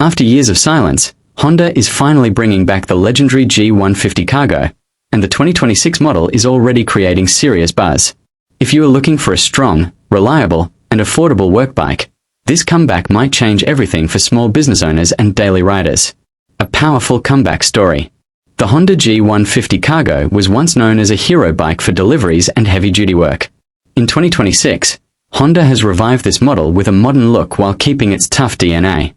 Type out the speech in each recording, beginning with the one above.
After years of silence, Honda is finally bringing back the legendary G150 Cargo, and the 2026 model is already creating serious buzz. If you are looking for a strong, reliable, and affordable work bike, this comeback might change everything for small business owners and daily riders. A powerful comeback story. The Honda G150 Cargo was once known as a hero bike for deliveries and heavy-duty work. In 2026, Honda has revived this model with a modern look while keeping its tough DNA.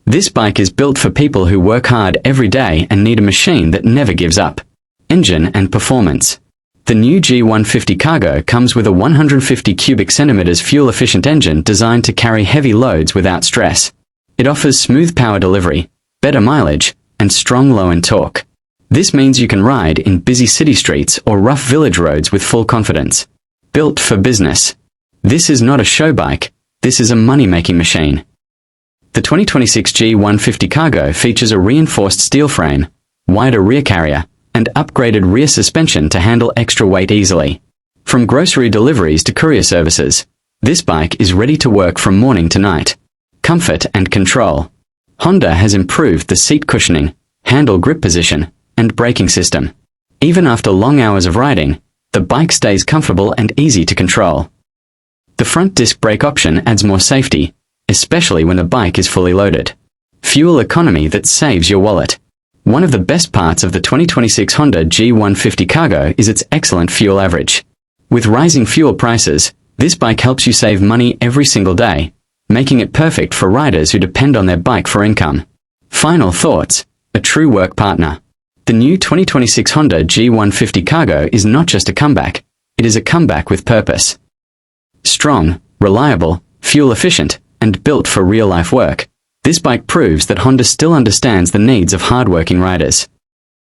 This bike is built for people who work hard every day and need a machine that never gives up. Engine and performance. The new G150 Cargo comes with a 150 cubic centimeters fuel-efficient engine designed to carry heavy loads without stress. It offers smooth power delivery, better mileage, and strong low-end torque. This means you can ride in busy city streets or rough village roads with full confidence. Built for business. This is not a show bike, this is a money-making machine. The 2026 G150 Cargo features a reinforced steel frame, wider rear carrier, and upgraded rear suspension to handle extra weight easily. From grocery deliveries to courier services, this bike is ready to work from morning to night. Comfort and control. Honda has improved the seat cushioning, handle grip position, and braking system. Even after long hours of riding, the bike stays comfortable and easy to control. The front disc brake option adds more safety, especially when the bike is fully loaded. Fuel economy that saves your wallet. One of the best parts of the 2026 Honda G150 Cargo is its excellent fuel average. With rising fuel prices, this bike helps you save money every single day, making it perfect for riders who depend on their bike for income. Final thoughts. A true work partner. The new 2026 Honda G150 Cargo is not just a comeback, it is a comeback with purpose. Strong, reliable, fuel efficient, and built for real-life work, this bike proves that Honda still understands the needs of hardworking riders.